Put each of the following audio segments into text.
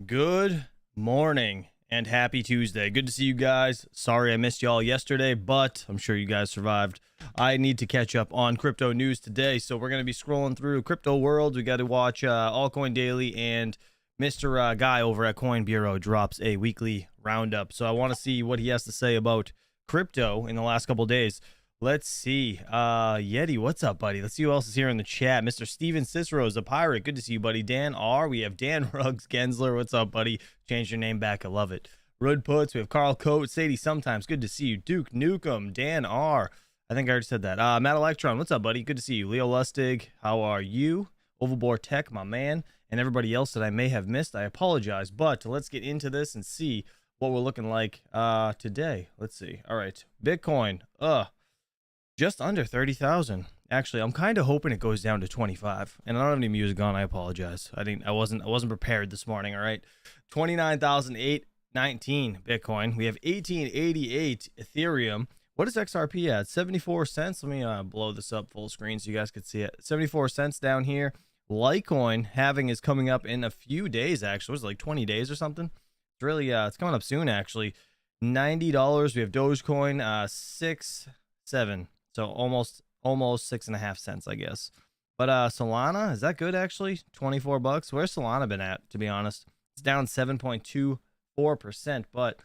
Good morning and happy Tuesday. Good to see you guys. Sorry I missed y'all yesterday, but I'm sure you guys survived. I need to catch up on crypto news today, so we're going to be scrolling through Crypto World. We got to watch Altcoin Daily, and Mr. Guy over at Coin Bureau drops a weekly roundup. So I want to see what he has to say about crypto in the last couple days. Let's see. Yeti, what's up, buddy? Let's see who else is here in the chat. Mr. Steven Cicero is a pirate. Good to see you, buddy. Dan R. We have Dan Ruggs Gensler. What's up, buddy? Changed your name back. I love it. Rud Puts. We have Carl Coates. Sadie Sometimes. Good to see you. Duke Nukem. Dan R. I think I already said that. Matt Electron. What's up, buddy? Good to see you. Leo Lustig. How are you? Overboard Tech, my man. And everybody else that I may have missed, I apologize. But let's get into this and see what we're looking like today. Let's see. All right. Bitcoin. Just under 30,000. Actually, I'm kind of hoping it goes down to 25. And I don't have any music on. I apologize. I wasn't prepared this morning. All right. 29,819 Bitcoin. We have 1888 Ethereum. What is XRP at? 74 cents. Let me blow this up full screen so you guys could see it. 74 cents down here. Litecoin halving is coming up in a few days. Actually, was it like 20 days or something? It's really it's coming up soon. Actually, $90. We have Dogecoin 6.7. So almost 6.5 cents, I guess. But Solana, is that good actually? 24 bucks. Where's Solana been at, to be honest? It's down 7.24%, but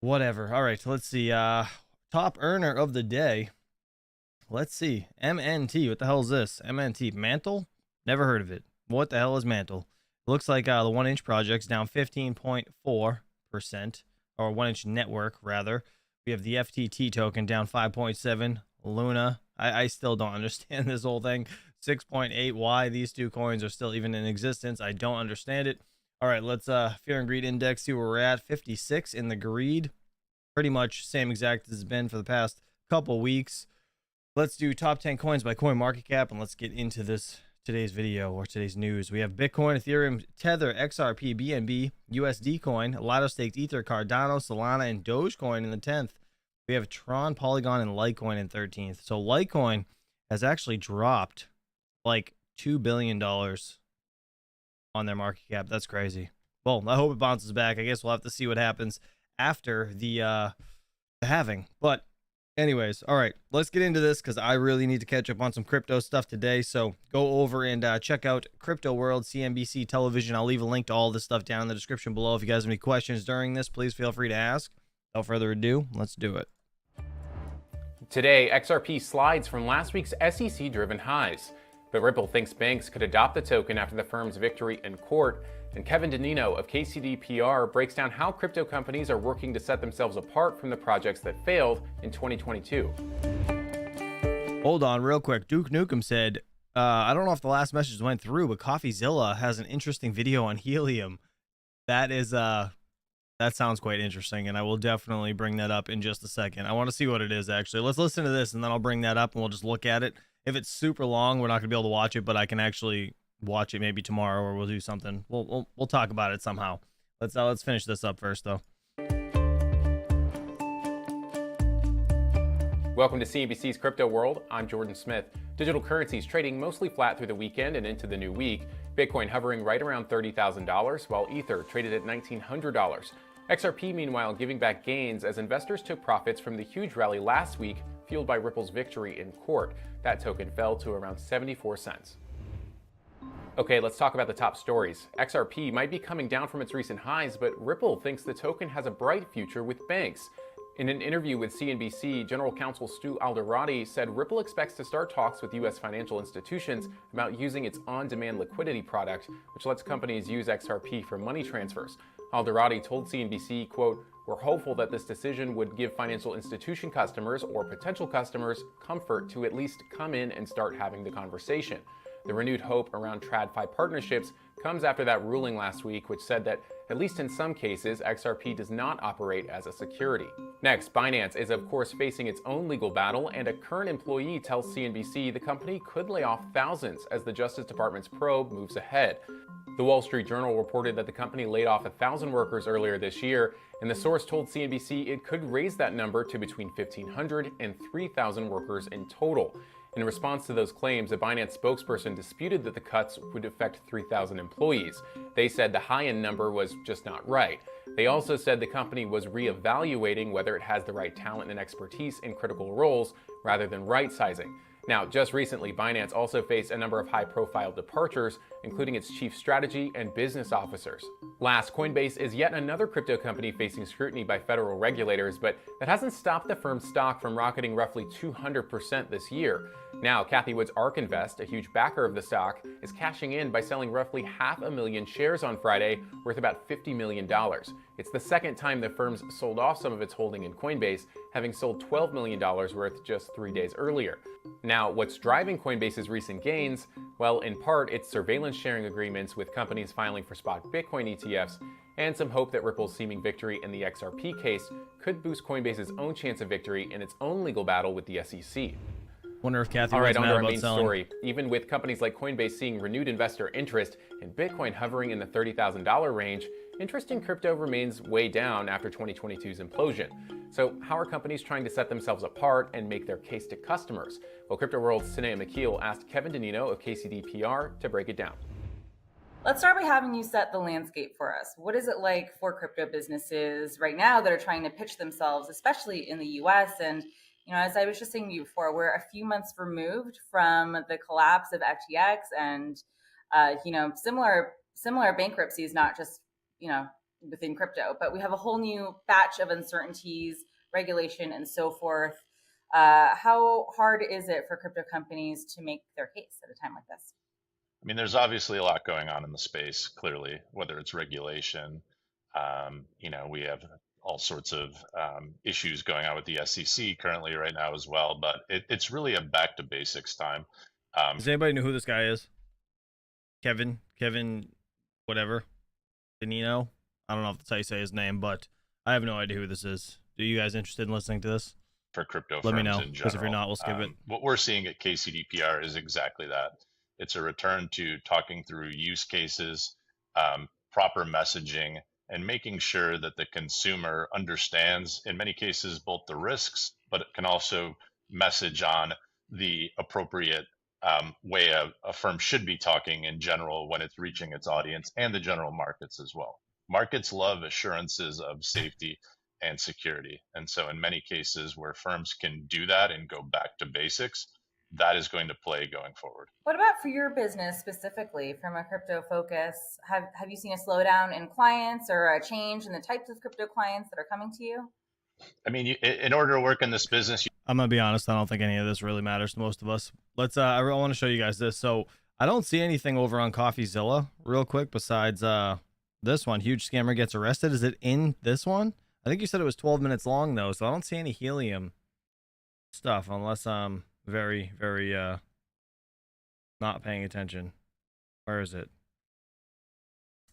whatever. All right, let's see. Top earner of the day. Let's see. MNT. What the hell is this? MNT. Mantle? Never heard of it. What the hell is Mantle? It looks like the 1 inch project's down 15.4%, or 1 inch network rather. We have the FTT token down 5.7. Luna, I still don't understand this whole thing. 6.8. Why these two coins are still even in existence, I don't understand it. All right, let's fear and greed index, see where we're at. 56 in the greed, pretty much same exact as it's been for the past couple weeks. Let's do top 10 coins by coin market cap, and let's get into today's video or today's news. We have Bitcoin, Ethereum, Tether, XRP, BNB, USD coin, Lido staked Ether, Cardano, Solana, and Dogecoin in the 10th. We have Tron, Polygon, and Litecoin in 13th. So Litecoin has actually dropped like $2 billion on their market cap. That's crazy. Well, I hope it bounces back. I guess we'll have to see what happens after the halving. But anyways, all right, let's get into this because I really need to catch up on some crypto stuff today. So go over and check out Crypto World, CNBC television. I'll leave a link to all this stuff down in the description below. If you guys have any questions during this, please feel free to ask. Without further ado, let's do it. Today, XRP slides from last week's SEC-driven highs, but Ripple thinks banks could adopt the token after the firm's victory in court, and Kevin DeNino of KCD PR breaks down how crypto companies are working to set themselves apart from the projects that failed in 2022. Hold on real quick. Duke Nukem said, I don't know if the last message went through, but CoffeeZilla has an interesting video on helium. That is that sounds quite interesting, and I will definitely bring that up in just a second. I want to see what it is, actually. Let's listen to this, and then I'll bring that up, and we'll just look at it. If it's super long, we're not going to be able to watch it, but I can actually watch it maybe tomorrow, or we'll do something. We'll talk about it somehow. Let's finish this up first, though. Welcome to CNBC's Crypto World. I'm Jordan Smith. Digital currencies trading mostly flat through the weekend and into the new week. Bitcoin hovering right around $30,000, while Ether traded at $1,900. XRP, meanwhile, giving back gains as investors took profits from the huge rally last week, fueled by Ripple's victory in court. That token fell to around 74 cents. Okay, let's talk about the top stories. XRP might be coming down from its recent highs, but Ripple thinks the token has a bright future with banks. In an interview with CNBC, General Counsel Stu Alderati said Ripple expects to start talks with U.S. financial institutions about using its on-demand liquidity product, which lets companies use XRP for money transfers. Alderati told CNBC, quote, "We're hopeful that this decision would give financial institution customers or potential customers comfort to at least come in and start having the conversation." The renewed hope around TradFi partnerships comes after that ruling last week, which said that, at least in some cases, XRP does not operate as a security. Next, Binance is of course facing its own legal battle, and a current employee tells CNBC the company could lay off thousands as the Justice Department's probe moves ahead. The Wall Street Journal reported that the company laid off 1,000 workers earlier this year, and the source told CNBC it could raise that number to between 1,500 and 3,000 workers in total. In response to those claims, a Binance spokesperson disputed that the cuts would affect 3,000 employees. They said the high-end number was just not right. They also said the company was reevaluating whether it has the right talent and expertise in critical roles rather than right-sizing. Now, just recently, Binance also faced a number of high-profile departures, including its chief strategy and business officers. Last, Coinbase is yet another crypto company facing scrutiny by federal regulators, but that hasn't stopped the firm's stock from rocketing roughly 200% this year. Now, Cathie Wood's ARK Invest, a huge backer of the stock, is cashing in by selling roughly 500,000 shares on Friday, worth about $50 million. It's the second time the firm's sold off some of its holding in Coinbase, having sold $12 million worth just 3 days earlier. Now, what's driving Coinbase's recent gains? Well, in part, it's surveillance sharing agreements with companies filing for spot Bitcoin ETFs, and some hope that Ripple's seeming victory in the XRP case could boost Coinbase's own chance of victory in its own legal battle with the SEC. Wonder if Cathie All right, was on mad to our about main selling. story. Even with companies like Coinbase seeing renewed investor interest and Bitcoin hovering in the $30,000 range, interest in crypto remains way down after 2022's implosion. So how are companies trying to set themselves apart and make their case to customers? Well, Crypto World's Sinead McKeel asked Kevin Donino of KCD PR to break it down. Let's start by having you set the landscape for us. What is it like for crypto businesses right now that are trying to pitch themselves, especially in the US? And as I was just saying to you before, we're a few months removed from the collapse of FTX and, similar bankruptcies, not just, within crypto, but we have a whole new batch of uncertainties, regulation, and so forth. How hard is it for crypto companies to make their case at a time like this? I mean, there's obviously a lot going on in the space, clearly, whether it's regulation. We have all sorts of issues going on with the SEC currently right now as well, but it's really a back to basics time. Does anybody know who this guy is? Kevin, whatever. Donino? I don't know if that's how you say his name, but I have no idea who this is. Are you guys interested in listening to this? For crypto Let me firms know, in because general. if you're not, we'll skip it. What we're seeing at KCDPR is exactly that. It's a return to talking through use cases, proper messaging, and making sure that the consumer understands, in many cases, both the risks, but it can also message on the appropriate way a firm should be talking in general when it's reaching its audience and the general markets as well. Markets love assurances of safety and security. And so in many cases where firms can do that and go back to basics, that is going to play going forward. What about for your business specifically from a crypto focus? Have you seen a slowdown in clients or a change in the types of crypto clients that are coming to you? I mean, in order to work in this business, I'm going to be honest. I don't think any of this really matters to most of us. I want to show you guys this. So I don't see anything over on CoffeeZilla real quick besides this one. Huge scammer gets arrested. Is it in this one? I think you said it was 12 minutes long though. So I don't see any helium stuff unless I'm very, very not paying attention. Where is it?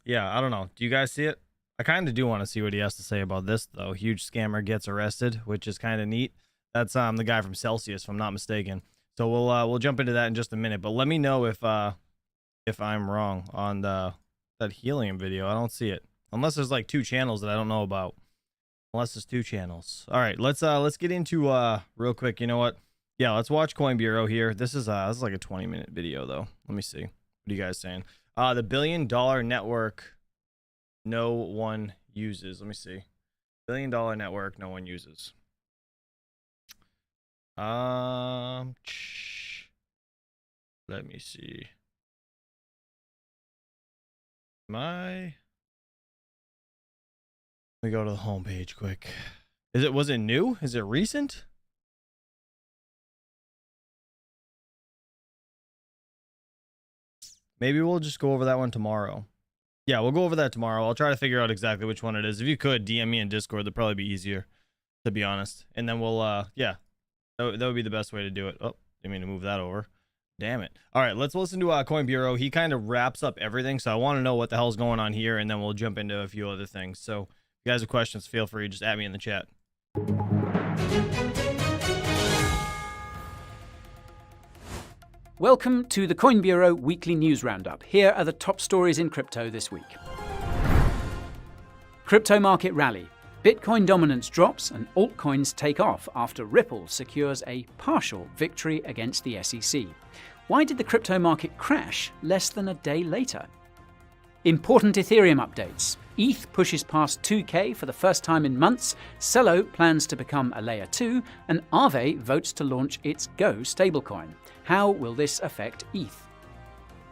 Yeah, I don't know. Do you guys see it? I kind of do want to see what he has to say about this though. Huge scammer gets arrested, which is kind of neat. That's the guy from Celsius, if I'm not mistaken. So we'll jump into that in just a minute. But let me know if I'm wrong on that helium video. I don't see it unless there's like 2 channels that I don't know about. Unless there's 2 channels. All right, let's get into real quick. You know what? Yeah, let's watch Coin Bureau here. This is like a 20-minute video though. Let me see. What are you guys saying? The $1 billion network no one uses. Let me see. $1 billion network no one uses. Let me see. Let me go to the homepage quick. Was it new? Is it recent? Maybe we'll just go over that one tomorrow. Yeah, we'll go over that tomorrow. I'll try to figure out exactly which one it is. If you could, DM me in Discord. That'd probably be easier, to be honest. And then we'll, yeah, that would be the best way to do it. Oh, didn't mean to move that over. Damn it. All right, let's listen to Coin Bureau. He kind of wraps up everything, so I want to know what the hell's going on here, and then we'll jump into a few other things. So if you guys have questions, feel free. Just add me in the chat. Welcome to the Coin Bureau Weekly News Roundup. Here are the top stories in crypto this week. Crypto market rally. Bitcoin dominance drops and altcoins take off after Ripple secures a partial victory against the SEC. Why did the crypto market crash less than a day later? Important Ethereum updates. ETH pushes past 2K for the first time in months, Celo plans to become a layer 2, and Aave votes to launch its Go stablecoin. How will this affect ETH?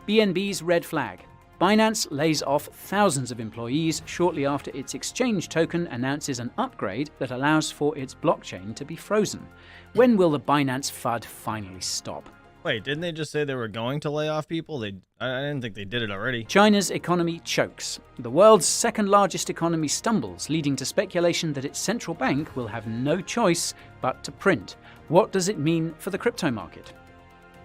BNB's red flag. Binance lays off thousands of employees shortly after its exchange token announces an upgrade that allows for its blockchain to be frozen. When will the Binance FUD finally stop? Wait, didn't they just say they were going to lay off people? I didn't think they did it already. China's economy chokes. The world's second largest economy stumbles, leading to speculation that its central bank will have no choice but to print. What does it mean for the crypto market?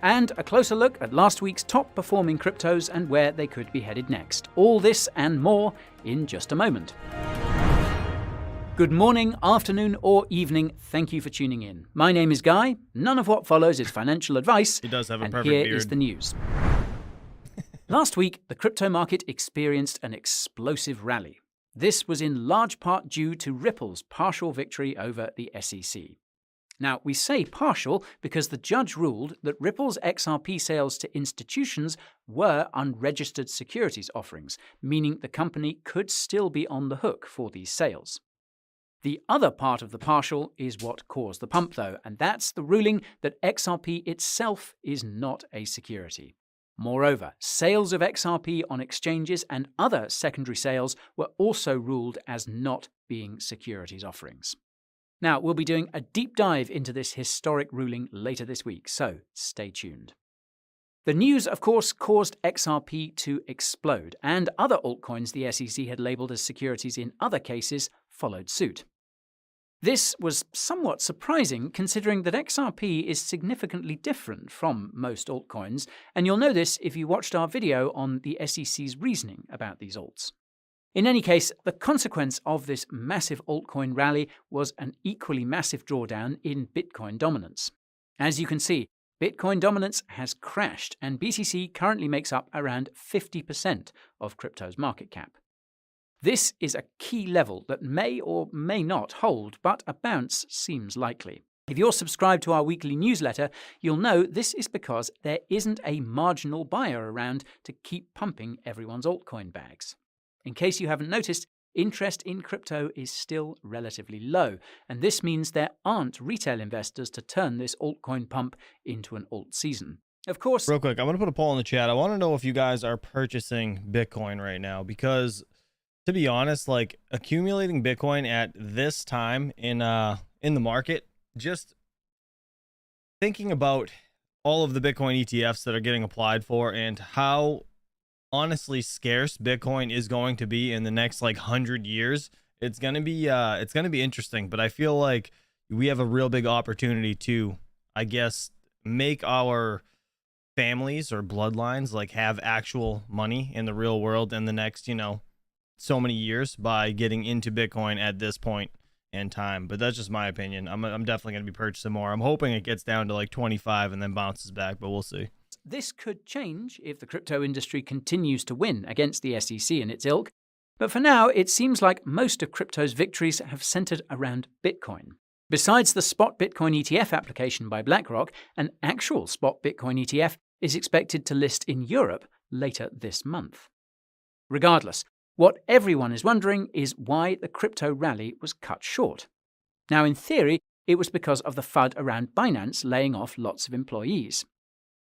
And a closer look at last week's top performing cryptos and where they could be headed next. All this and more in just a moment. Good morning, afternoon, or evening. Thank you for tuning in. My name is Guy. None of what follows is financial advice. He does have a and perfect here beard. is the news. Last week, the crypto market experienced an explosive rally. This was in large part due to Ripple's partial victory over the SEC. Now, we say partial because the judge ruled that Ripple's XRP sales to institutions were unregistered securities offerings, meaning the company could still be on the hook for these sales. The other part of the partial is what caused the pump, though, and that's the ruling that XRP itself is not a security. Moreover, sales of XRP on exchanges and other secondary sales were also ruled as not being securities offerings. Now, we'll be doing a deep dive into this historic ruling later this week, so stay tuned. The news, of course, caused XRP to explode, and other altcoins the SEC had labelled as securities in other cases followed suit. This was somewhat surprising considering that XRP is significantly different from most altcoins, and you'll know this if you watched our video on the SEC's reasoning about these alts. In any case, the consequence of this massive altcoin rally was an equally massive drawdown in Bitcoin dominance. As you can see, Bitcoin dominance has crashed, and BTC currently makes up around 50% of crypto's market cap. This is a key level that may or may not hold, but a bounce seems likely. If you're subscribed to our weekly newsletter, you'll know this is because there isn't a marginal buyer around to keep pumping everyone's altcoin bags. In case you haven't noticed, interest in crypto is still relatively low, and this means there aren't retail investors to turn this altcoin pump into an alt season. Of course, Real quick, I'm going to put a poll in the chat. I want to know if you guys are purchasing Bitcoin right now, because to be honest, like accumulating Bitcoin at this time in the market, just thinking about all of the Bitcoin ETFs that are getting applied for and how honestly scarce Bitcoin is going to be in the next like 100 years, it's going to be interesting. But I feel like we have a real big opportunity to, I guess, make our families or bloodlines like have actual money in the real world in the next, so many years by getting into Bitcoin at this point in time. But that's just my opinion. I'm definitely going to be purchasing more. I'm hoping it gets down to like 25 and then bounces back, but we'll see. this could change if the crypto industry continues to win against the SEC and its ilk. But for now, it seems like most of crypto's victories have centered around Bitcoin. Besides the spot Bitcoin ETF application by BlackRock, an actual spot Bitcoin ETF is expected to list in Europe later this month. Regardless, what everyone is wondering is why the crypto rally was cut short. Now, in theory, it was because of the FUD around Binance laying off lots of employees.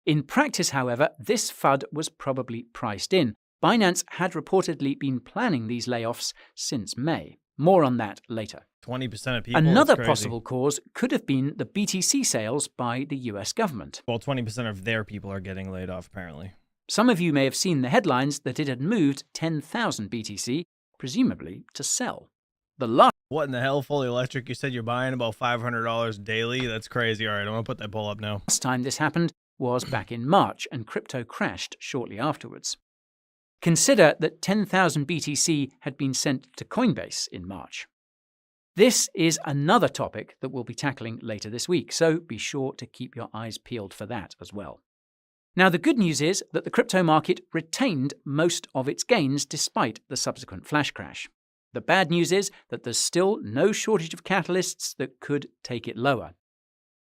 In practice, however, this FUD was probably priced in. Binance had reportedly been planning these layoffs since May. More on that later. 20% of people. Another that's crazy. possible cause could have been the BTC sales by the US government. Well, 20% of their people are getting laid off, apparently. Some of you may have seen the headlines that it had moved 10,000 BTC, presumably to sell. The last What in the hell, fully electric? You said you're buying about $500 daily? That's crazy. All right, I'm going to put that poll up now. time this happened was back in March, and crypto crashed shortly afterwards. Consider that 10,000 BTC had been sent to Coinbase in March. This is another topic that we'll be tackling later this week, so be sure to keep your eyes peeled for that as well. Now, the good news is that the crypto market retained most of its gains despite the subsequent flash crash. The bad news is that there's still no shortage of catalysts that could take it lower.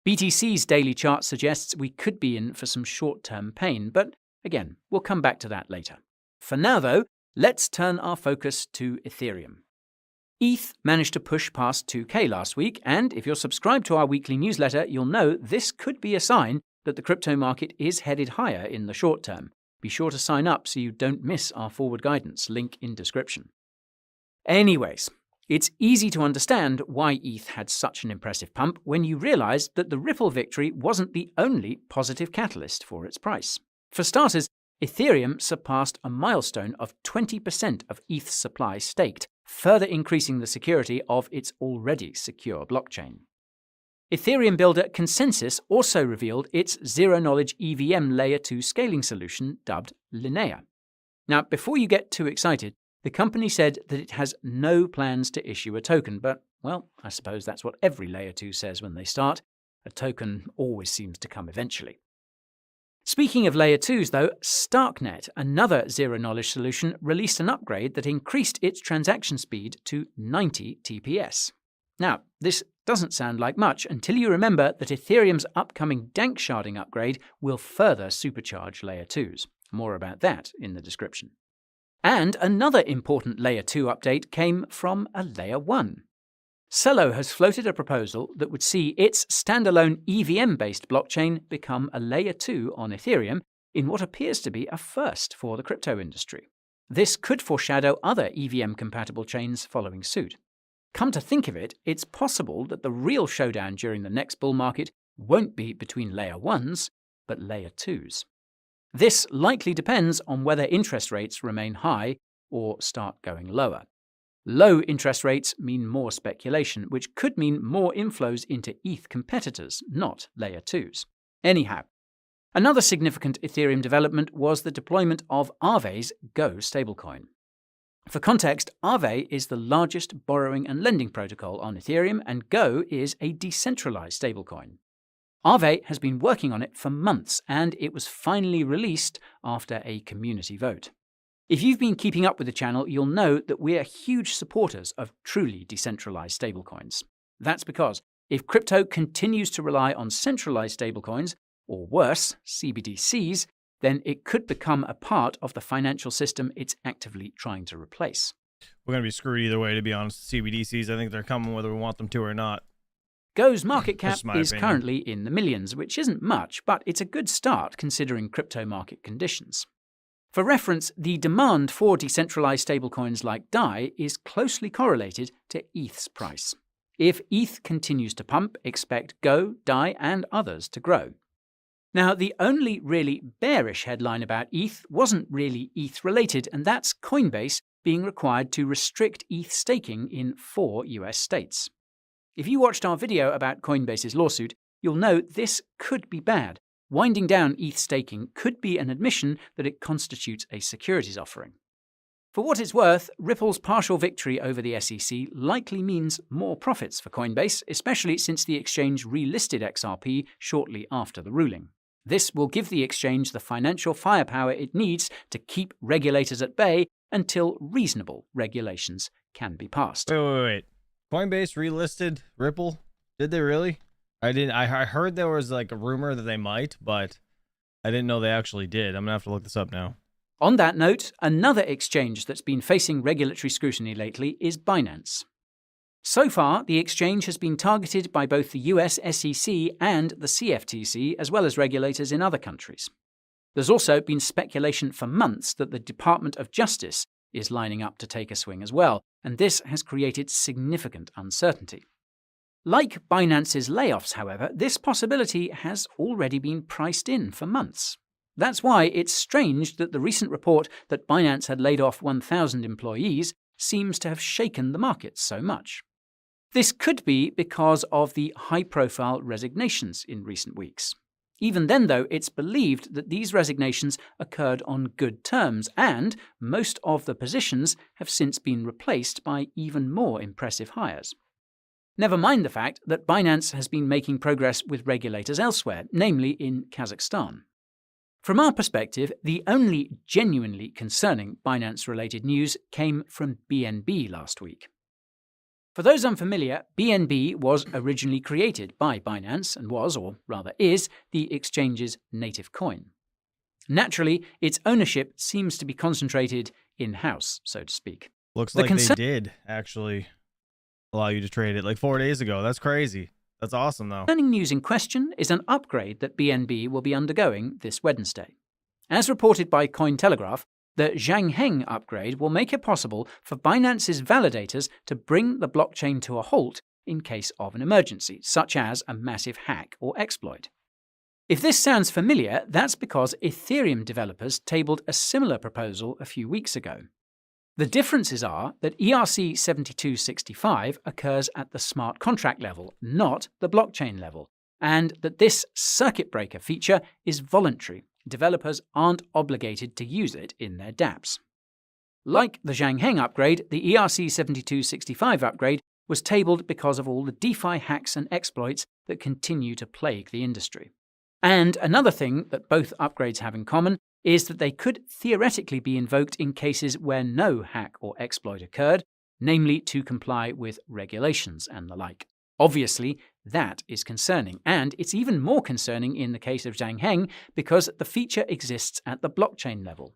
BTC's daily chart suggests we could be in for some short-term pain, but again, we'll come back to that later. For now, though, let's turn our focus to Ethereum. ETH managed to push past 2K last week, and if you're subscribed to our weekly newsletter, you'll know this could be a sign that the crypto market is headed higher in the short term. Be sure to sign up so you don't miss our forward guidance, link in description. Anyways, it's easy to understand why ETH had such an impressive pump when you realize that the Ripple victory wasn't the only positive catalyst for its price. For starters, Ethereum surpassed a milestone of 20% of ETH's supply staked, further increasing the security of its already secure blockchain. Ethereum builder Consensus also revealed its zero-knowledge EVM Layer 2 scaling solution dubbed Linnea. Now, before you get too excited, the company said that it has no plans to issue a token, but, well, I suppose that's what every Layer 2 says when they start. A token always seems to come eventually. Speaking of Layer 2s, though, Starknet, another zero-knowledge solution, released an upgrade that increased its transaction speed to 90 TPS. Now, this doesn't sound like much until you remember that Ethereum's upcoming dank sharding upgrade will further supercharge Layer 2s. More about that in the description. And another important Layer 2 update came from a Layer 1. Celo has floated a proposal that would see its standalone EVM-based blockchain become a Layer 2 on Ethereum in what appears to be a first for the crypto industry. This could foreshadow other EVM-compatible chains following suit. Come to think of it, it's possible that the real showdown during the next bull market won't be between Layer 1s, but Layer 2s. This likely depends on whether interest rates remain high or start going lower. Low interest rates mean more speculation, which could mean more inflows into ETH competitors, not Layer 2s. Anyhow, another significant Ethereum development was the deployment of Aave's Go stablecoin. For context, Aave is the largest borrowing and lending protocol on Ethereum, and Go is a decentralized stablecoin. Aave has been working on it for months, and it was finally released after a community vote. If you've been keeping up with the channel, you'll know that we're huge supporters of truly decentralized stablecoins. That's because if crypto continues to rely on centralized stablecoins, or worse, CBDCs, then it could become a part of the financial system it's actively trying to replace. We're going to be screwed either way, to be honest. CBDCs, I think they're coming whether we want them to or not. Go's market cap is opinion. currently in the millions, which isn't much, but it's a good start considering crypto market conditions. For reference, the demand for decentralized stablecoins like DAI is closely correlated to ETH's price. If ETH continues to pump, expect Go, DAI, and others to grow. Now, the only really bearish headline about ETH wasn't really ETH-related, and that's Coinbase being required to restrict ETH staking in 4 US states. If you watched our video about Coinbase's lawsuit, you'll know this could be bad. Winding down ETH staking could be an admission that it constitutes a securities offering. For what it's worth, Ripple's partial victory over the SEC likely means more profits for Coinbase, especially since the exchange relisted XRP shortly after the ruling. This will give the exchange the financial firepower it needs to keep regulators at bay until reasonable regulations can be passed. Wait. Coinbase relisted Ripple? Did they really? I heard there was like a rumor that they might, but I didn't know they actually did. I'm going to have to look this up now. On that note, another exchange that's been facing regulatory scrutiny lately is Binance. So far, the exchange has been targeted by both the US SEC and the CFTC, as well as regulators in other countries. There's also been speculation for months that the Department of Justice is lining up to take a swing as well, and this has created significant uncertainty. Like Binance's layoffs, however, this possibility has already been priced in for months. That's why it's strange that the recent report that Binance had laid off 1,000 employees seems to have shaken the market so much. This could be because of the high-profile resignations in recent weeks. Even then, though, it's believed that these resignations occurred on good terms, and most of the positions have since been replaced by even more impressive hires. Never mind the fact that Binance has been making progress with regulators elsewhere, namely in Kazakhstan. From our perspective, the only genuinely concerning Binance-related news came from BNB last week. For those unfamiliar, BNB was originally created by Binance and was, or rather is, the exchange's native coin. Naturally, its ownership seems to be concentrated in-house, so to speak. Looks like they did actually allow you to trade it like 4 days ago. That's crazy. That's awesome, though. The concerning news in question is an upgrade that BNB will be undergoing this Wednesday. As reported by Cointelegraph, the Zhangheng upgrade will make it possible for Binance's validators to bring the blockchain to a halt in case of an emergency, such as a massive hack or exploit. If this sounds familiar, that's because Ethereum developers tabled a similar proposal a few weeks ago. The differences are that ERC 7265 occurs at the smart contract level, not the blockchain level, and that this circuit breaker feature is voluntary. Developers aren't obligated to use it in their dApps. Like the Zhangheng upgrade, the ERC 7265 upgrade was tabled because of all the DeFi hacks and exploits that continue to plague the industry. And another thing that both upgrades have in common is that they could theoretically be invoked in cases where no hack or exploit occurred, namely to comply with regulations and the like. Obviously, that is concerning, and it's even more concerning in the case of Zhangheng because the feature exists at the blockchain level.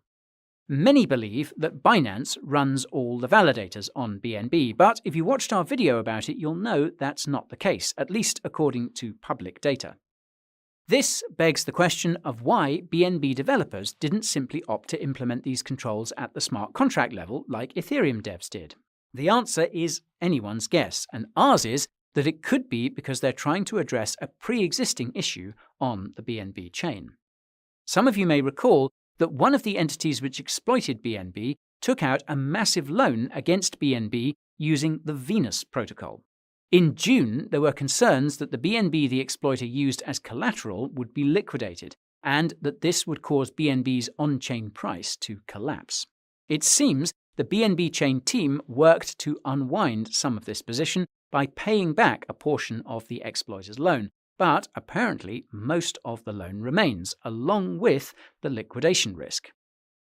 Many believe that Binance runs all the validators on BNB, but if you watched our video about it, you'll know that's not the case, at least according to public data. This begs the question of why BNB developers didn't simply opt to implement these controls at the smart contract level like Ethereum devs did. The answer is anyone's guess, and ours is that it could be because they're trying to address a pre-existing issue on the BNB chain. Some of you may recall that one of the entities which exploited BNB took out a massive loan against BNB using the Venus protocol. In June, there were concerns that the BNB the exploiter used as collateral would be liquidated, and that this would cause BNB's on-chain price to collapse. It seems the BNB chain team worked to unwind some of this position by paying back a portion of the exploiter's loan, but apparently most of the loan remains, along with the liquidation risk.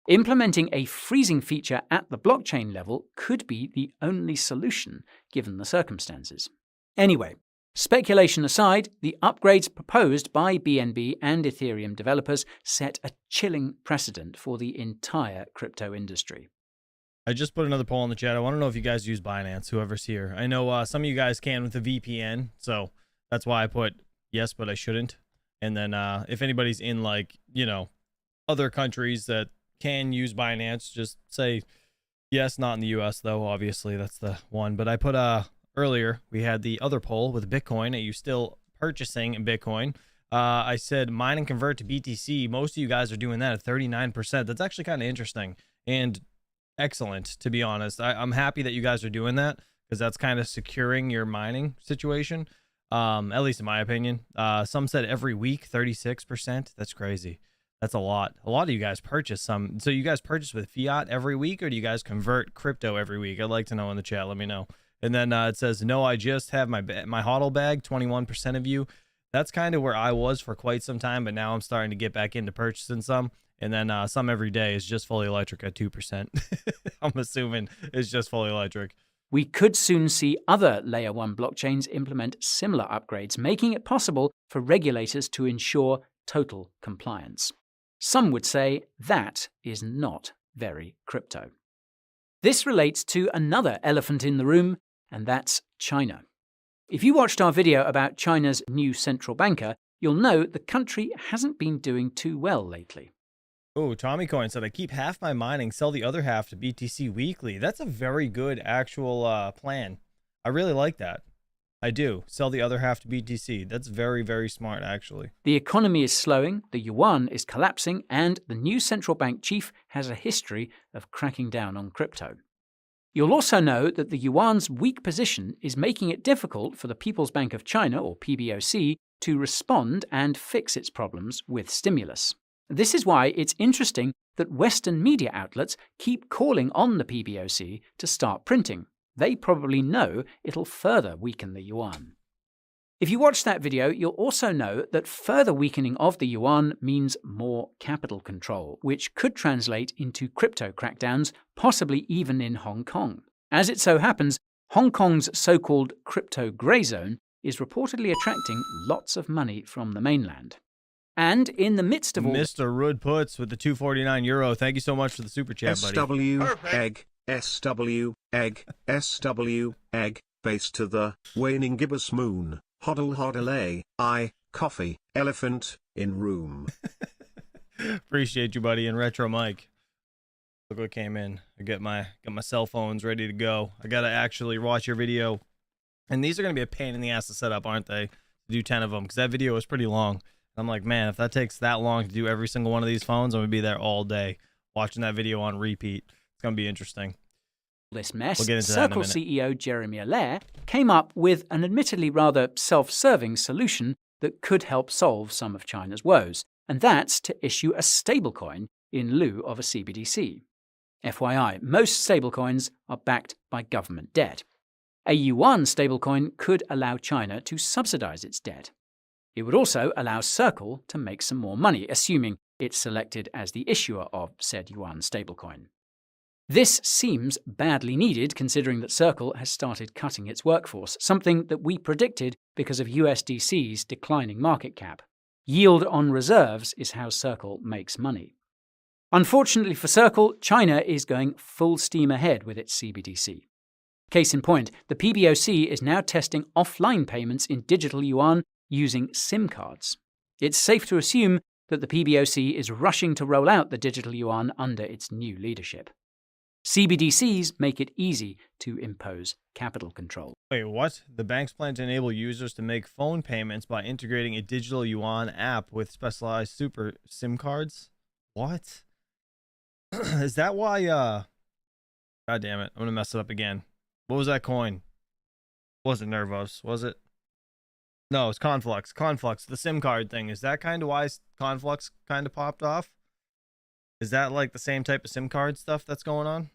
Implementing a freezing feature at the blockchain level could be the only solution, given the circumstances. Anyway, speculation aside, the upgrades proposed by BNB and Ethereum developers set a chilling precedent for the entire crypto industry. I just put another poll in the chat. I want to know if you guys use Binance, whoever's here. I know some of you guys can with the VPN, so that's why I put yes, but I shouldn't. And then if anybody's in, like, you know, other countries that can use Binance, just say yes, not in the US though, obviously that's the one. But I put earlier we had the other poll with Bitcoin. Are you still purchasing Bitcoin? I said mine and convert to BTC. Most of you guys are doing that at 39%. That's actually kind of interesting and excellent, to be honest. I'm happy that you guys are doing that because that's kind of securing your mining situation, at least in my opinion. Some said every week, 36%. That's crazy. That's a lot. A lot of you guys purchase some. So you guys purchase with fiat every week, or do you guys convert crypto every week? I'd like to know in the chat. Let me know. And then it says, no, I just have my hodl bag, 21% of you. That's kind of where I was for quite some time, but now I'm starting to get back into purchasing some. And then some every day is just fully electric at 2%. I'm assuming it's just fully electric. We could soon see other Layer 1 blockchains implement similar upgrades, making it possible for regulators to ensure total compliance. Some would say that is not very crypto. This relates to another elephant in the room, and that's China. If you watched our video about China's new central banker, you'll know the country hasn't been doing too well lately. Oh, Tommy Coin said, I keep half my mining, sell the other half to BTC weekly. That's a very good actual plan. I really like that. I do. Sell the other half to BTC. That's very, very smart, actually. The economy is slowing, the yuan is collapsing, and the new central bank chief has a history of cracking down on crypto. You'll also know that the yuan's weak position is making it difficult for the People's Bank of China, or PBOC, to respond and fix its problems with stimulus. This is why it's interesting that Western media outlets keep calling on the PBOC to start printing. They probably know it'll further weaken the yuan. If you watch that video, you'll also know that further weakening of the yuan means more capital control, which could translate into crypto crackdowns, possibly even in Hong Kong. As it so happens, Hong Kong's so-called crypto grey zone is reportedly attracting lots of money from the mainland. And in the midst of all... Mr. Rud Puts with the €249. Thank you so much for the super chat, buddy. SW, egg, base to the waning gibbous moon, hoddle, coffee, elephant, in room. Appreciate you, buddy. And Retro Mike. Look what came in. I got my cell phones ready to go. I got to actually watch your video. And these are going to be a pain in the ass to set up, aren't they? To do 10 of them, because that video was pretty long. I'm like, man, if that takes that long to do every single one of these phones, I'm going to be there all day watching that video on repeat. It's going to be interesting. This mess, We'll get into that in a Circle minute. CEO Jeremy Allaire came up with an admittedly rather self-serving solution that could help solve some of China's woes, and that's to issue a stablecoin in lieu of a CBDC. FYI, most stablecoins are backed by government debt. A yuan stablecoin could allow China to subsidize its debt. It would also allow Circle to make some more money, assuming it's selected as the issuer of said yuan stablecoin. This seems badly needed considering that Circle has started cutting its workforce, something that we predicted because of USDC's declining market cap. Yield on reserves is how Circle makes money. Unfortunately for Circle, China is going full steam ahead with its CBDC. Case in point, the PBOC is now testing offline payments in digital yuan using SIM cards. It's safe to assume that the PBOC is rushing to roll out the digital yuan under its new leadership. CBDCs make it easy to impose capital control. Wait, what? The banks plan to enable users to make phone payments by integrating a digital yuan app with specialized super SIM cards? What? Is that why, God damn it, I'm going to mess it up again. What was that coin? Wasn't Nervos, was it? No, it's Conflux. Conflux, the SIM card thing. Is that kind of why Conflux kind of popped off? Is that like the same type of SIM card stuff that's going on?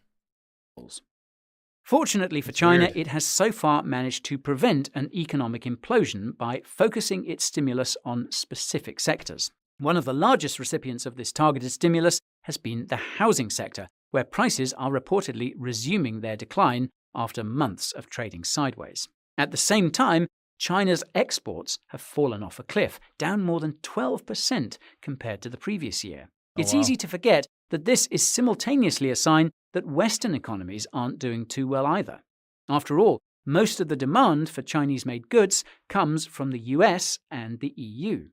Fortunately for It's China, weird. it has so far managed to prevent an economic implosion by focusing its stimulus on specific sectors. One of the largest recipients of this targeted stimulus has been the housing sector, where prices are reportedly resuming their decline after months of trading sideways. At the same time, China's exports have fallen off a cliff, down more than 12% compared to the previous year. It's wow. easy to forget that this is simultaneously a sign that Western economies aren't doing too well either. After all, most of the demand for Chinese-made goods comes from the US and the EU.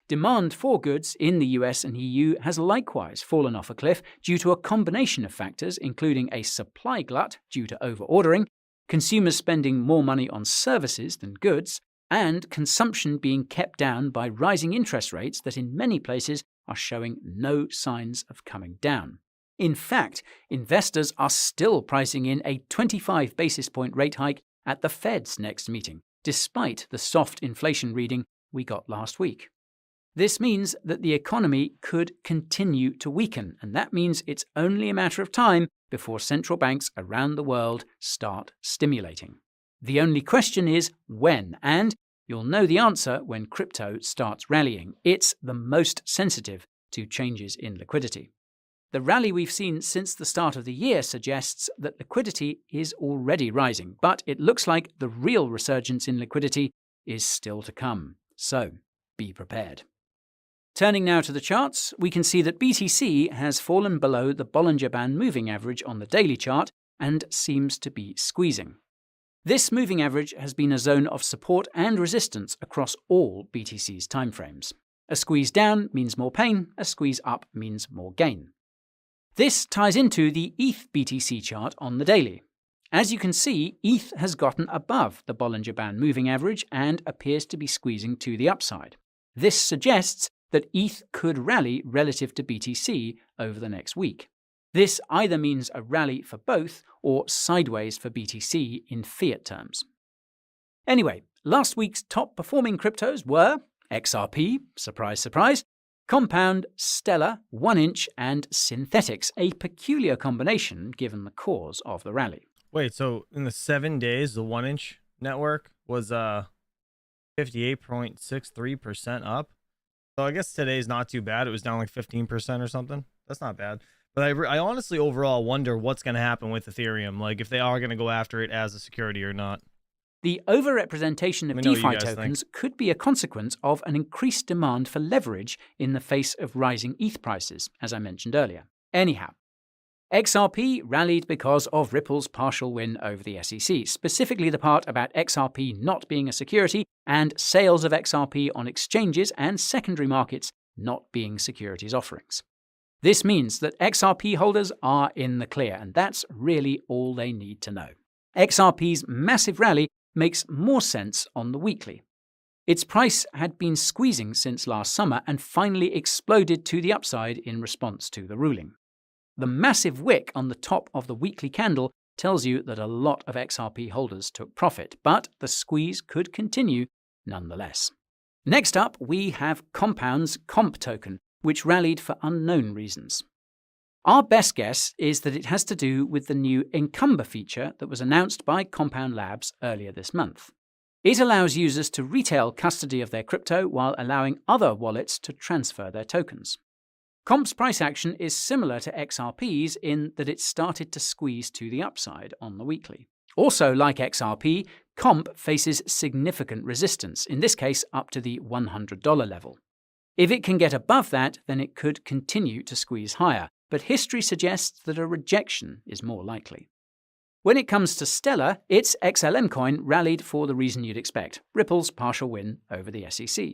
Demand for goods in the US and EU has likewise fallen off a cliff due to a combination of factors, including a supply glut due to over-ordering, consumers spending more money on services than goods, and consumption being kept down by rising interest rates that in many places are showing no signs of coming down. In fact, investors are still pricing in a 25 basis point rate hike at the Fed's next meeting, despite the soft inflation reading we got last week. This means that the economy could continue to weaken, and that means it's only a matter of time before central banks around the world start stimulating. The only question is when, and you'll know the answer when crypto starts rallying. It's the most sensitive to changes in liquidity. The rally we've seen since the start of the year suggests that liquidity is already rising, but it looks like the real resurgence in liquidity is still to come. So, be prepared. Turning now to the charts, we can see that BTC has fallen below the Bollinger Band moving average on the daily chart and seems to be squeezing. This moving average has been a zone of support and resistance across all BTC's timeframes. A squeeze down means more pain, a squeeze up means more gain. This ties into the ETH BTC chart on the daily. As you can see, ETH has gotten above the Bollinger Band moving average and appears to be squeezing to the upside. This suggests that ETH could rally relative to BTC over the next week. This either means a rally for both or sideways for BTC in fiat terms. Anyway, last week's top performing cryptos were XRP, surprise, surprise, Compound, Stellar, 1inch, and Synthetics, a peculiar combination given the cause of the rally. Wait, so in the 7 days, the 1inch network was 58.63% up. So I guess today's not too bad. It was down like 15% or something. That's not bad. But I honestly overall wonder what's going to happen with Ethereum, like if they are going to go after it as a security or not. The overrepresentation of Let me know what you DeFi guys tokens could be a consequence of an increased demand for leverage in the face of rising ETH prices, as I mentioned earlier. Anyhow, XRP rallied because of Ripple's partial win over the SEC, specifically the part about XRP not being a security and sales of XRP on exchanges and secondary markets not being securities offerings. This means that XRP holders are in the clear, and that's really all they need to know. XRP's massive rally makes more sense on the weekly. Its price had been squeezing since last summer and finally exploded to the upside in response to the ruling. The massive wick on the top of the weekly candle tells you that a lot of XRP holders took profit, but the squeeze could continue nonetheless. Next up, we have Compound's Comp token, which rallied for unknown reasons. Our best guess is that it has to do with the new Encumber feature that was announced by Compound Labs earlier this month. It allows users to retail custody of their crypto while allowing other wallets to transfer their tokens. Comp's price action is similar to XRP's in that it started to squeeze to the upside on the weekly. Also, like XRP, Comp faces significant resistance, in this case up to the $100 level. If it can get above that, then it could continue to squeeze higher, but history suggests that a rejection is more likely. When it comes to Stellar, its XLM coin rallied for the reason you'd expect, Ripple's partial win over the SEC.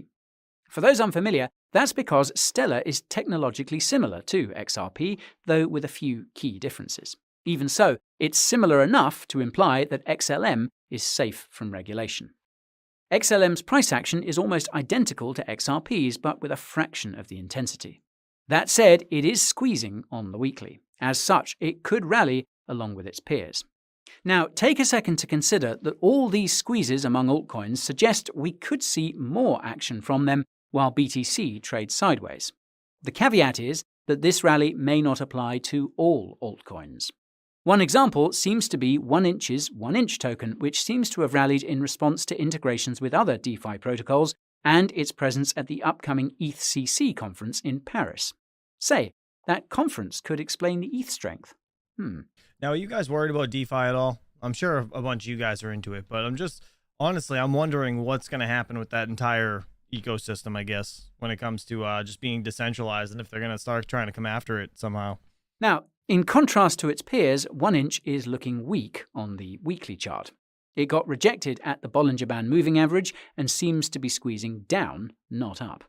For those unfamiliar, that's because Stellar is technologically similar to XRP, though with a few key differences. Even so, it's similar enough to imply that XLM is safe from regulation. XLM's price action is almost identical to XRP's, but with a fraction of the intensity. That said, it is squeezing on the weekly. As such, it could rally along with its peers. Now, take a second to consider that all these squeezes among altcoins suggest we could see more action from them while BTC trades sideways. The caveat is that this rally may not apply to all altcoins. One example seems to be 1inch's 1inch token, which seems to have rallied in response to integrations with other DeFi protocols and its presence at the upcoming ETHCC conference in Paris. Say, that conference could explain the ETH strength. Now, are you guys worried about DeFi at all? I'm sure a bunch of you guys are into it, but I'm wondering what's going to happen with that entire ecosystem, I guess, when it comes to just being decentralized, and if they're going to start trying to come after it somehow. Now, in contrast to its peers, 1inch is looking weak on the weekly chart. It got rejected at the Bollinger Band moving average and seems to be squeezing down, not up.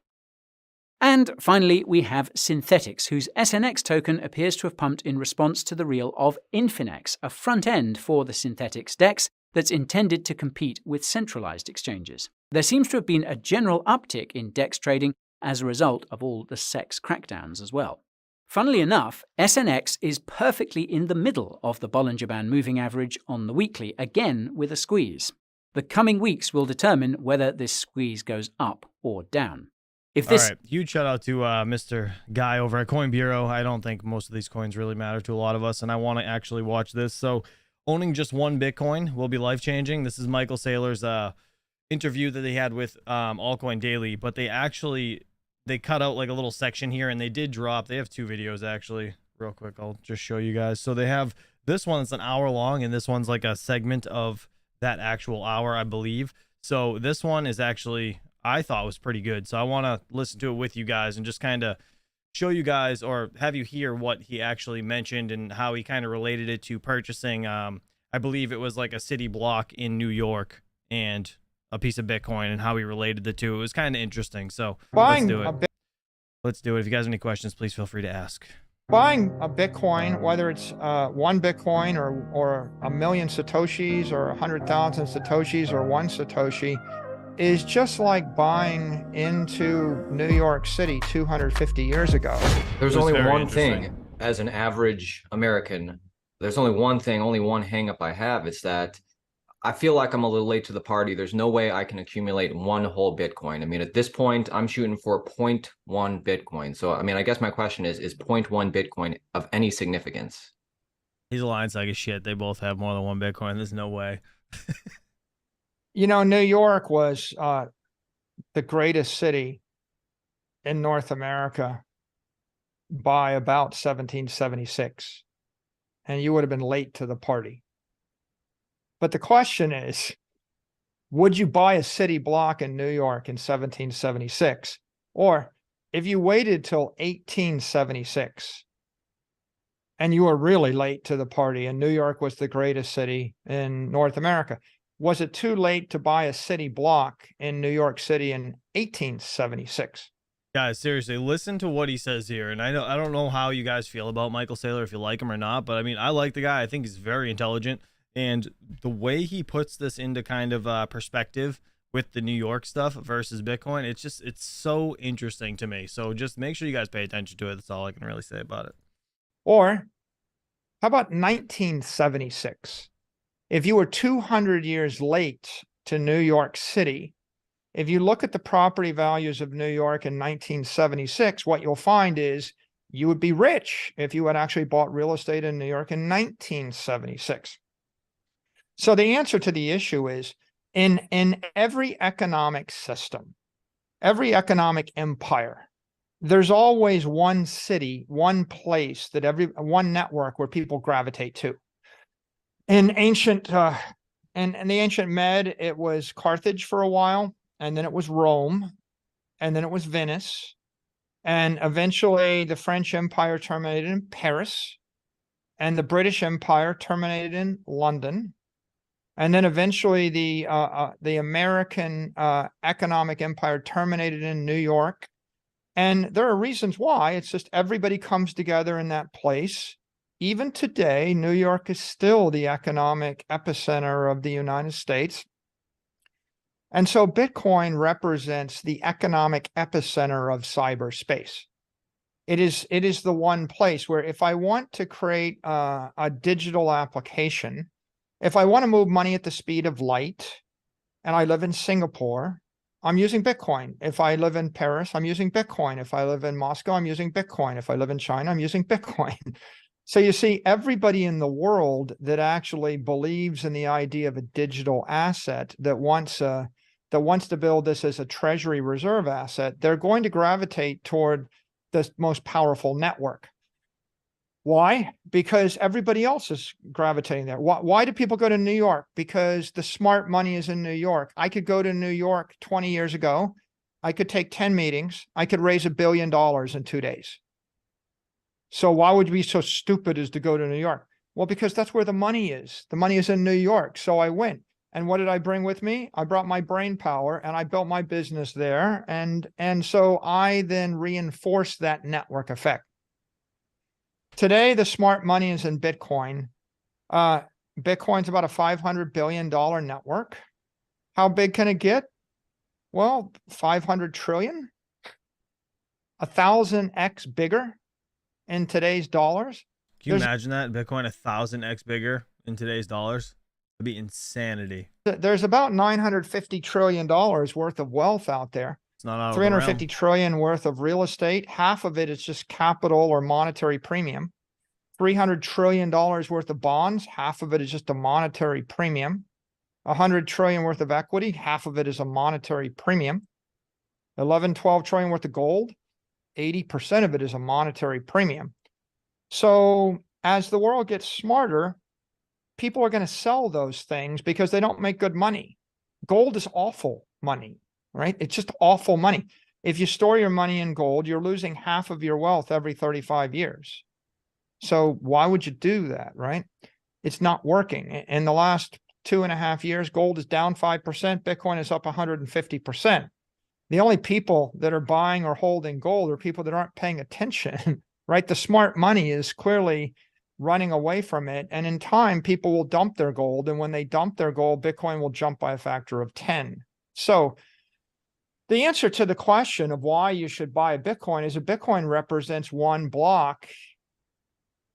And finally, we have Synthetics, whose SNX token appears to have pumped in response to the reel of Infinex, a front end for the Synthetics DEX that's intended to compete with centralized exchanges. There seems to have been a general uptick in DEX trading as a result of all the SEX crackdowns as well. Funnily enough, SNX is perfectly in the middle of the Bollinger Band moving average on the weekly, again with a squeeze. The coming weeks will determine whether this squeeze goes up or down. All right, huge shout out to Mr. Guy over at Coin Bureau. I don't think most of these coins really matter to a lot of us, and I want to actually watch this. So owning just one Bitcoin will be life-changing. This is Michael Saylor's interview that they had with Altcoin Daily, but they cut out like a little section here, and they have two videos actually. Real quick, I'll just show you guys. So they have this one that's an hour long, and this one's like a segment of that actual hour, I believe. So this one is actually, I thought, was pretty good. So I want to listen to it with you guys and just kind of show you guys, or have you hear what he actually mentioned and how he kind of related it to purchasing, I believe it was like a city block in New York and a piece of Bitcoin, and how he related the two. It was kind of interesting. So let's do it. Let's do it. If you guys have any questions, please feel free to ask. Buying a Bitcoin, whether it's one Bitcoin or a million Satoshis or 100,000 Satoshis or one Satoshi, is just like buying into New York City 250 years ago. There's only one thing, as an average American, there's only one thing, only one hang up I have. It's that I feel like I'm a little late to the party. There's no way I can accumulate one whole Bitcoin. I mean, at this point, I'm shooting for 0.1 Bitcoin. So, I mean, I guess my question is 0.1 Bitcoin of any significance? He's a lying sack of shit. They both have more than one Bitcoin. There's no way. You know, New York was the greatest city in North America by about 1776, and you would have been late to the party. But the question is, would you buy a city block in New York in 1776? Or if you waited till 1876 and you were really late to the party and New York was the greatest city in North America, was it too late to buy a city block in New York City in 1876? Guys, seriously, listen to what he says here. And I don't know how you guys feel about Michael Saylor, if you like him or not, but I mean, I like the guy. I think he's very intelligent. And the way he puts this into kind of perspective with the New York stuff versus Bitcoin, it's so interesting to me. So just make sure you guys pay attention to it. That's all I can really say about it. Or how about 1976? If you were 200 years late to New York City, if you look at the property values of New York in 1976, what you'll find is you would be rich if you had actually bought real estate in New York in 1976. So the answer to the issue is in every economic system, every economic empire, there's always one city, one place that one network where people gravitate to. In ancient, in the ancient Med, it was Carthage for a while, and then it was Rome, and then it was Venice, and eventually the French Empire terminated in Paris, and the British Empire terminated in London, and then eventually the American economic empire terminated in New York. And there are reasons why. It's just everybody comes together in that place. Even today, New York is still the economic epicenter of the United States. And so Bitcoin represents the economic epicenter of cyberspace. It is the one place where if I want to create a digital application, if I want to move money at the speed of light, and I live in Singapore, I'm using Bitcoin. If I live in Paris, I'm using Bitcoin. If I live in Moscow, I'm using Bitcoin. If I live in China, I'm using Bitcoin. So you see, everybody in the world that actually believes in the idea of a digital asset that wants to build this as a treasury reserve asset, they're going to gravitate toward the most powerful network. Why? Because everybody else is gravitating there. Why do people go to New York? Because the smart money is in New York. I could go to New York 20 years ago. I could take 10 meetings. I could raise $1 billion in 2 days. So why would we be so stupid as to go to New York? Well, because that's where the money is. The money is in New York. So I went. And what did I bring with me? I brought my brain power and I built my business there. And so I then reinforced that network effect. Today, the smart money is in Bitcoin. Bitcoin's about a $500 billion network. How big can it get? Well, 500 trillion, 1,000x bigger in today's dollars. Can you imagine that? Bitcoin 1,000x bigger in today's dollars? It'd be insanity. There's about $950 trillion worth of wealth out there. It's not out of 350 trillion worth of real estate. Half of it is just capital or monetary premium. $300 trillion worth of bonds. Half of it is just a monetary premium. 100 trillion worth of equity. Half of it is a monetary premium. 12 trillion worth of gold. 80% of it is a monetary premium. So as the world gets smarter, people are going to sell those things because they don't make good money. Gold is awful money, right? It's just awful money. If you store your money in gold, you're losing half of your wealth every 35 years. So why would you do that, right? It's not working. In the last 2.5 years, gold is down 5%. Bitcoin is up 150%. The only people that are buying or holding gold are people that aren't paying attention, right? The smart money is clearly running away from it. And in time, people will dump their gold. And when they dump their gold, Bitcoin will jump by a factor of 10. So the answer to the question of why you should buy a Bitcoin is a Bitcoin represents one block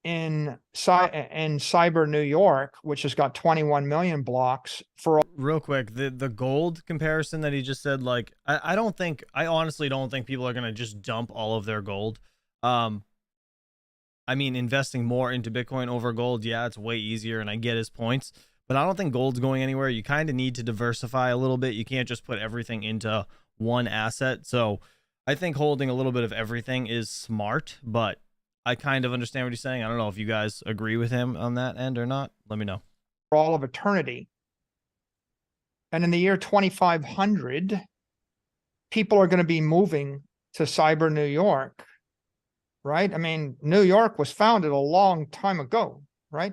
in cyber New York, which has got 21 million blocks for all. Real quick, the gold comparison that he just said, like, I honestly don't think people are going to just dump all of their gold. I mean, investing more into Bitcoin over gold, yeah, it's way easier, and I get his points, but I don't think gold's going anywhere. You kind of need to diversify a little bit. You can't just put everything into one asset. So I think holding a little bit of everything is smart, but I kind of understand what he's saying. I don't know if you guys agree with him on that end or not. Let me know. For all of eternity. And in the year 2500, people are going to be moving to cyber New York, right? I mean, New York was founded a long time ago, right?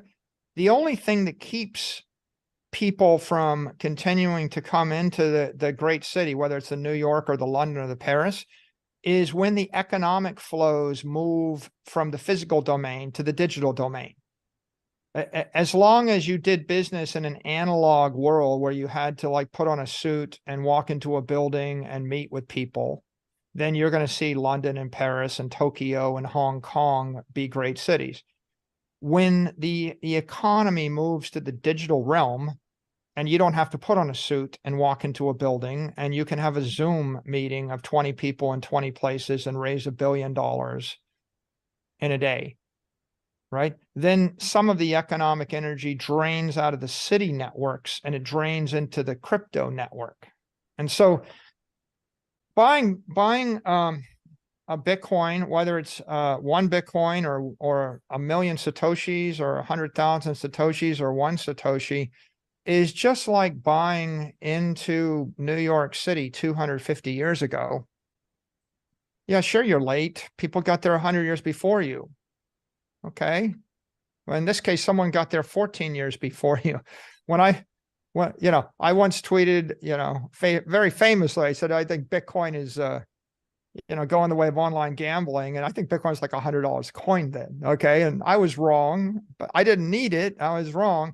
The only thing that keeps people from continuing to come into the great city, whether it's the New York or the London or the Paris, is when the economic flows move from the physical domain to the digital domain. As long as you did business in an analog world where you had to like put on a suit and walk into a building and meet with people, then you're going to see London and Paris and Tokyo and Hong Kong be great cities. When the economy moves to the digital realm and you don't have to put on a suit and walk into a building, and you can have a Zoom meeting of 20 people in 20 places and raise $1 billion in a day, right? Then some of the economic energy drains out of the city networks and it drains into the crypto network. And so buying a Bitcoin, whether it's one Bitcoin or a million Satoshis or 100,000 Satoshis or one Satoshi, is just like buying into New York City 250 years ago. Yeah, sure, you're late. People got there 100 years before you. Okay. Well, in this case, someone got there 14 years before you. I once tweeted, very famously, I said, I think Bitcoin is, going the way of online gambling. And I think Bitcoin is like $100 a coin then. Okay. And I was wrong, but I didn't need it. I was wrong.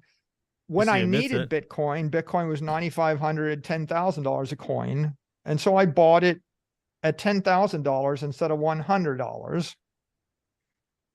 When I needed Bitcoin was $9,500, $10,000 a coin. And so I bought it at $10,000 instead of $100.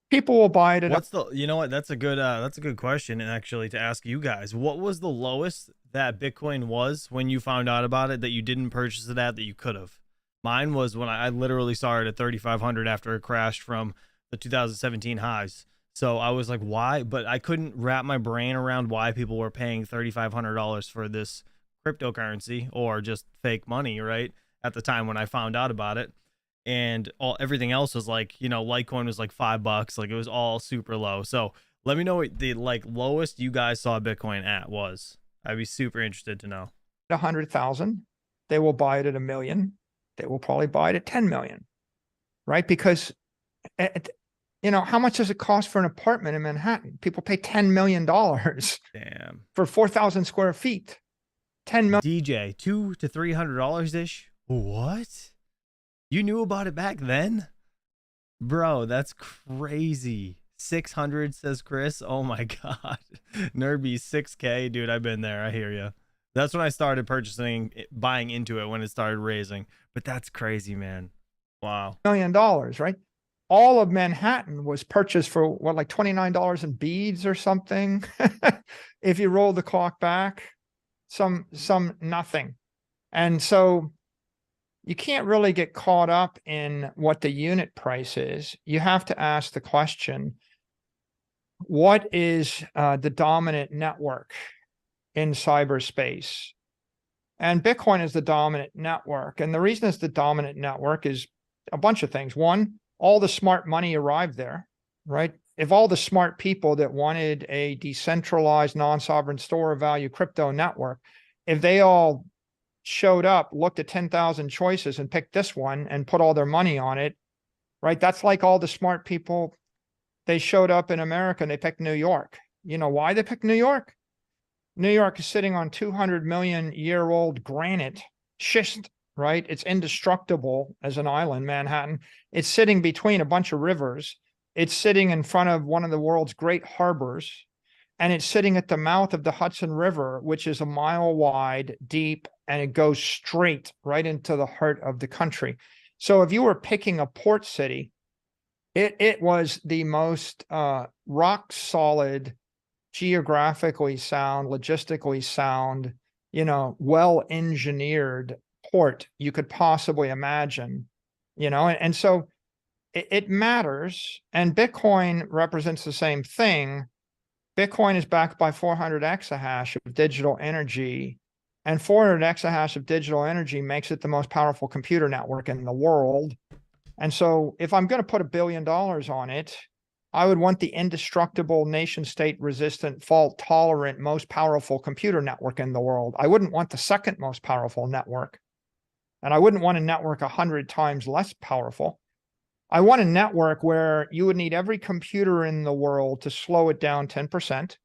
People will buy it at that's a good question. And actually to ask you guys, what was the lowest that Bitcoin was when you found out about it that you didn't purchase it at that you could have? Mine was when I literally saw it at 3,500 after it crashed from the 2017 highs. So I was like, why? But I couldn't wrap my brain around why people were paying $3,500 for this cryptocurrency or just fake money, right? At the time when I found out about it. And everything else was like, Litecoin was like $5. Like it was all super low. So let me know what the lowest you guys saw Bitcoin at was. I'd be super interested to know. 100,000. They will buy it at $1 million. They will probably buy it at 10 million, right? Because how much does it cost for an apartment in Manhattan? People pay $10 million damn for 4,000 square feet. 10 million. DJ, $200 to $300 ish. What? You knew about it back then? Bro, that's crazy. 600 says Chris. Oh my God. Nerby 6K. Dude, I've been there. I hear you. That's when I started buying into it when it started raising. But that's crazy, man. Wow. $1 million, right? All of Manhattan was purchased for what, like $29 in beads or something? If you roll the clock back, some nothing. And so you can't really get caught up in what the unit price is. You have to ask the question, what is the dominant network in cyberspace? And Bitcoin is the dominant network. And the reason it's the dominant network is a bunch of things. One, all the smart money arrived there, right? If all the smart people that wanted a decentralized, non-sovereign store of value crypto network, if they all showed up, looked at 10,000 choices and picked this one and put all their money on it, right? That's like all the smart people, they showed up in America and they picked New York. You know why they picked New York? New York is sitting on 200 million year old granite schist, right? It's indestructible as an island, Manhattan. It's sitting between a bunch of rivers. It's sitting in front of one of the world's great harbors. And it's sitting at the mouth of the Hudson River, which is a mile wide, deep, and it goes straight right into the heart of the country. So if you were picking a port city, it was the most rock solid, geographically sound, logistically sound, well-engineered port you could possibly imagine, and so it matters. And Bitcoin represents the same thing. Bitcoin is backed by 400 exahash of digital energy And 400 exahash of digital energy makes it the most powerful computer network in the world. And so if I'm going to put $1 billion on it, I would want the indestructible, nation state resistant, fault tolerant, most powerful computer network in the world. I wouldn't want the second most powerful network. And I wouldn't want a network 100 times less powerful. I want a network where you would need every computer in the world to slow it down 10%,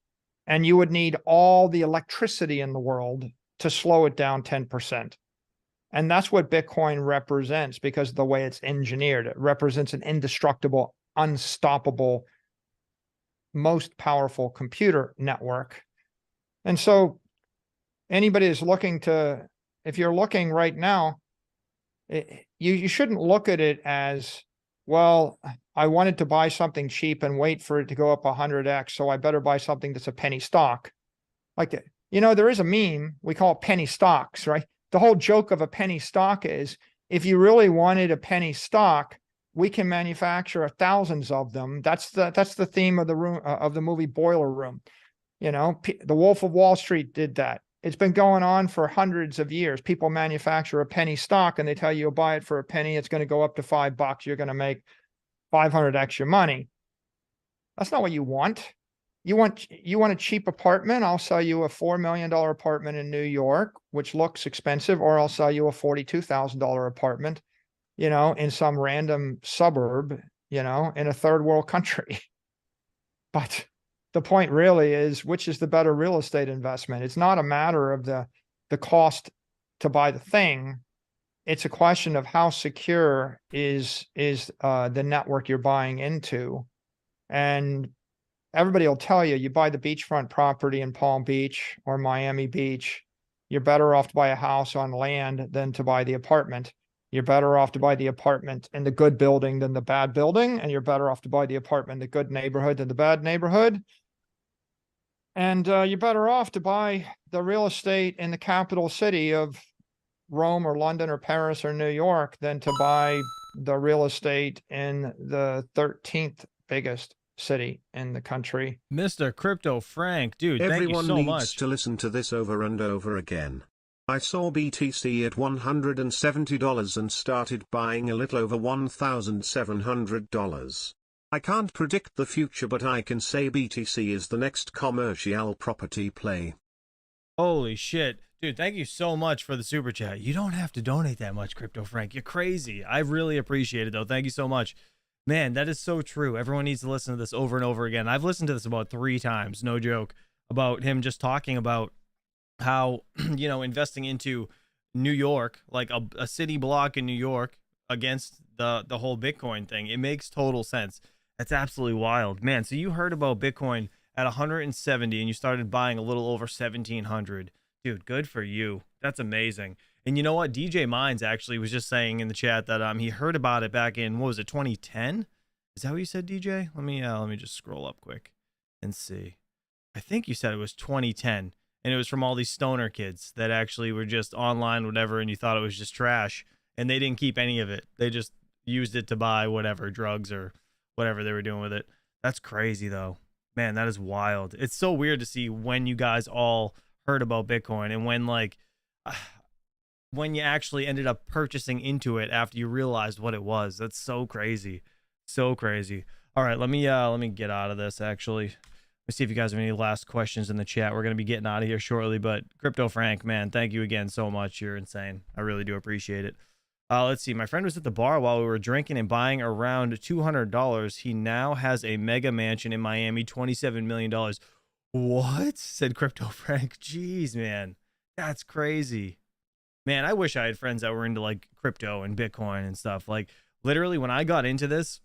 and you would need all the electricity in the world to slow it down 10%. And that's what Bitcoin represents, because of the way it's engineered. It represents an indestructible, unstoppable, most powerful computer network. And so anybody is looking to, if you're looking right now, you shouldn't look at it as, well, I wanted to buy something cheap and wait for it to go up 100x, so I better buy something that's a penny stock. Like, you know, there is a meme, we call it penny stocks, right? The whole joke of a penny stock is, if you really wanted a penny stock, we can manufacture thousands of them. That's the theme of the room, of the movie Boiler Room. You know, the Wolf of Wall Street did that. It's been going on for hundreds of years. People manufacture a penny stock and they tell you, you'll buy it for a penny. It's going to go up to $5. You're going to make 500 extra money. That's not what you want. You want a cheap apartment? I'll sell you a $4 million apartment in New York, which looks expensive, or I'll sell you a $42,000 apartment, you know, in some random suburb, you know, in a third world country. But the point really is, which is the better real estate investment? It's not a matter of the cost to buy the thing. It's a question of how secure is the network you're buying into. And everybody will tell you, you buy the beachfront property in Palm Beach or Miami Beach, you're better off to buy a house on land than to buy the apartment. You're better off to buy the apartment in the good building than the bad building, and you're better off to buy the apartment in the good neighborhood than the bad neighborhood. And you're better off to buy the real estate in the capital city of Rome or London or Paris or New York than to buy the real estate in the 13th biggest city in the country. Mr. Crypto Frank, dude, thank you Everyone so needs much. to listen to this over and over again. I saw BTC at $170 and started buying a little over $1,700. I can't predict the future, but I can say BTC is the next commercial property play. Holy shit. Dude, thank you so much for the super chat. You don't have to donate that much, Crypto Frank. You're crazy. I really appreciate it, though. Thank you so much. Man, that is so true. Everyone needs to listen to this over and over again. I've listened to this about 3 times, no joke, about him just talking about how, you know, investing into New York, like a city block in New York, against the whole Bitcoin thing. It makes total sense. That's absolutely wild. Man, so you heard about Bitcoin at 170 and you started buying a little over 1,700. Dude, good for you. That's amazing. And you know what? DJ Mines actually was just saying in the chat that he heard about it back in, what was it, 2010? Is that what you said, DJ? Let me just scroll up quick and see. I think you said it was 2010, and it was from all these stoner kids that actually were just online, whatever, and you thought it was just trash, and they didn't keep any of it. They just used it to buy whatever, drugs or whatever they were doing with it. That's crazy, though. Man, that is wild. It's so weird to see when you guys all heard about Bitcoin and when you actually ended up purchasing into it after you realized what it was. That's so crazy. So crazy. All right, let me get out of this actually. Let's see if you guys have any last questions in the chat. We're going to be getting out of here shortly, but Crypto Frank, man, thank you again so much. You're insane. I really do appreciate it. Let's see. My friend was at the bar while we were drinking and buying around $200. He now has a mega mansion in Miami, $27 million. What? Said Crypto Frank. Jeez, man. That's crazy. Man, I wish I had friends that were into like crypto and Bitcoin and stuff. Like literally when I got into this,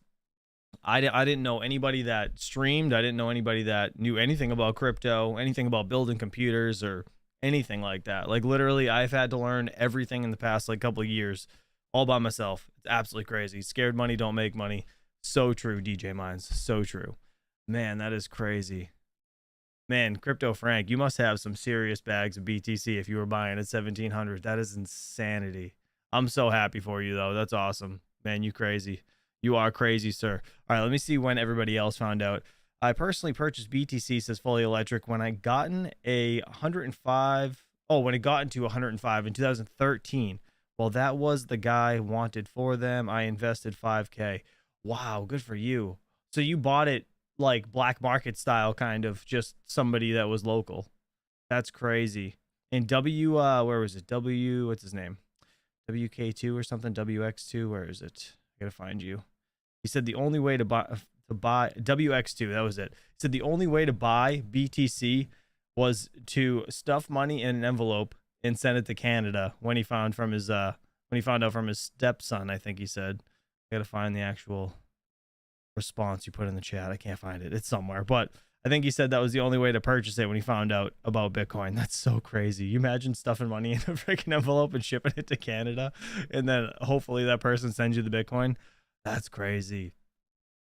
I didn't know anybody that streamed. I didn't know anybody that knew anything about crypto, anything about building computers or anything like that. Like literally I've had to learn everything in the past like couple of years all by myself. It's absolutely crazy. Scared money don't make money. So true, DJ Mines. So true. Man, that is crazy. Man, Crypto Frank, you must have some serious bags of BTC if you were buying at 1,700. That is insanity. I'm so happy for you, though. That's awesome. Man, you crazy. You are crazy, sir. All right, let me see when everybody else found out. I personally purchased BTC, says Fully Electric, when I gotten a 105 Oh, when it got into 105 in 2013. Well, that was the guy wanted for them. I invested 5K. Wow, good for you. So you bought it like black market style, kind of, just somebody that was local. That's crazy. And where was it? What's his name? WK2 or something? WX2, where is it? I gotta find you. He said the only way to buy WX2, that was it. He said the only way to buy BTC was to stuff money in an envelope and send it to Canada when he found out from his stepson, I think he said. I gotta find the actual response you put in the chat. I can't find it. It's somewhere, but I think he said that was the only way to purchase it when he found out about Bitcoin. That's so crazy. You imagine stuffing money in a freaking envelope and shipping it to Canada, and then hopefully that person sends you the Bitcoin. That's crazy.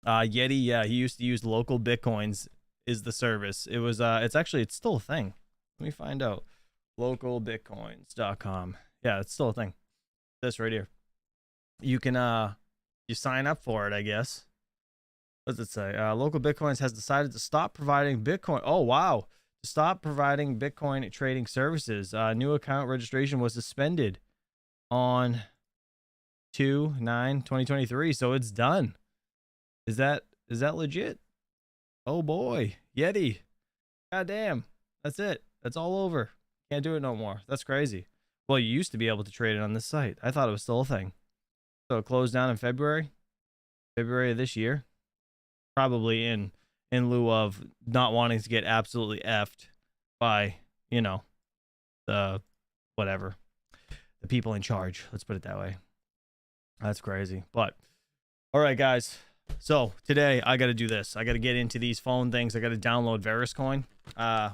Yeti, yeah, he used to use local Bitcoins is the service. It was it's still a thing. Let me find out. Localbitcoins.com. Yeah, it's still a thing. This right here. You can you sign up for it, I guess. What does it say? Local Bitcoins has decided to stop providing Bitcoin. Oh, wow. To stop providing Bitcoin trading services. New account registration was suspended on 2/9/2023. So it's done. Is that legit? Oh, boy. Yeti. Goddamn. That's it. That's all over. Can't do it no more. That's crazy. Well, you used to be able to trade it on this site. I thought it was still a thing. So it closed down in February of this year. Probably in lieu of not wanting to get absolutely effed by, the people in charge. Let's put it that way. That's crazy. But all right, guys. So today I got to do this. I got to get into these phone things. I got to download Veriscoin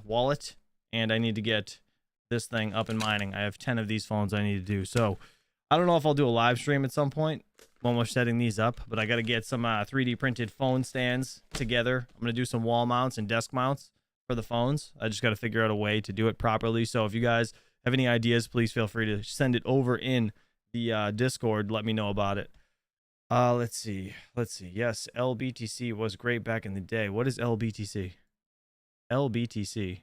wallet, and I need to get this thing up and mining. I have 10 of these phones I need to do. So I don't know if I'll do a live stream at some point when we're setting these up, but I got to get some 3D printed phone stands together. I'm going to do some wall mounts and desk mounts for the phones. I just got to figure out a way to do it properly. So if you guys have any ideas, please feel free to send it over in the Discord. Let me know about it. Let's see. Yes, LBTC was great back in the day. What is LBTC? LBTC.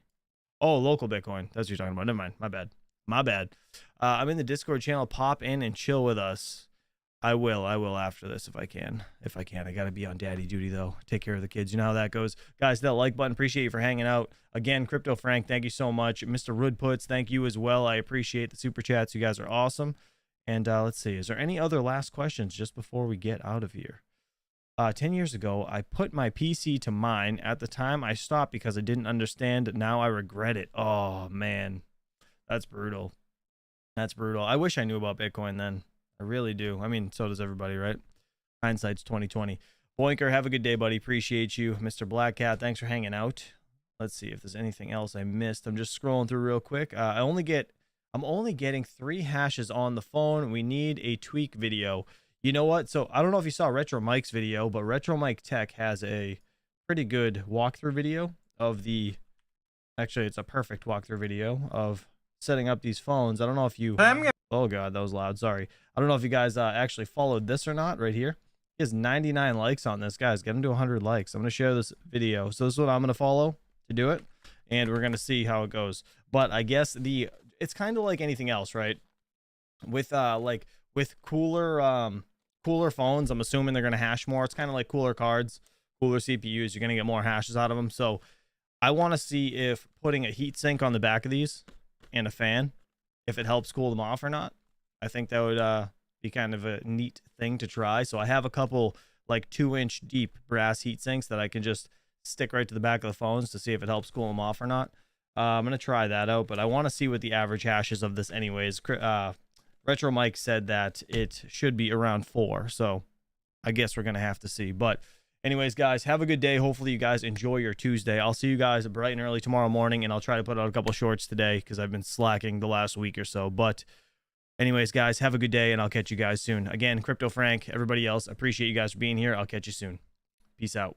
Oh, local Bitcoin. That's what you're talking about. Never mind. My bad. I'm in the Discord channel. Pop in and chill with us. I will after this if I can. I got to be on daddy duty, though. Take care of the kids. You know how that goes. Guys, that like button. Appreciate you for hanging out. Again, Crypto Frank, thank you so much. Mr. Rudputs, thank you as well. I appreciate the super chats. You guys are awesome. And let's see. Is there any other last questions just before we get out of here? 10 years ago, I put my PC to mine. At the time, I stopped because I didn't understand. Now I regret it. Oh, man. That's brutal. I wish I knew about Bitcoin then. I really do. I mean, so does everybody, right? Hindsight's 2020. Boinker, have a good day, buddy. Appreciate you. Mr. Black Cat, thanks for hanging out. Let's see if there's anything else I missed. I'm just scrolling through real quick. I'm only getting 3 hashes on the phone. We need a tweak video. You know what? So I don't know if you saw Retro Mike's video, but Retro Mike Tech has a pretty good walkthrough video of the... Actually, it's a perfect walkthrough video of setting up these phones. I don't know if you... Oh, God, that was loud. Sorry. I don't know if you guys actually followed this or not right here. He has 99 likes on this. Guys, get him to 100 likes. I'm going to share this video. So this is what I'm going to follow to do it, and we're going to see how it goes. But I guess it's kind of like anything else, right? With with cooler phones, I'm assuming they're going to hash more. It's kind of like cooler cards, cooler CPUs. You're going to get more hashes out of them. So I want to see if putting a heatsink on the back of these and a fan, if it helps cool them off or not. I think that would be kind of a neat thing to try. So I have a couple like 2-inch deep brass heat sinks that I can just stick right to the back of the phones to see if it helps cool them off or not. I'm going to try that out, but I want to see what the average hash is of this anyways. Retro Mike said that it should be around 4, so I guess we're going to have to see. But anyways, guys, have a good day. Hopefully you guys enjoy your Tuesday. I'll see you guys bright and early tomorrow morning, and I'll try to put out a couple shorts today because I've been slacking the last week or so. But anyways, guys, have a good day, and I'll catch you guys soon. Again, Crypto Frank, everybody else, appreciate you guys for being here. I'll catch you soon. Peace out.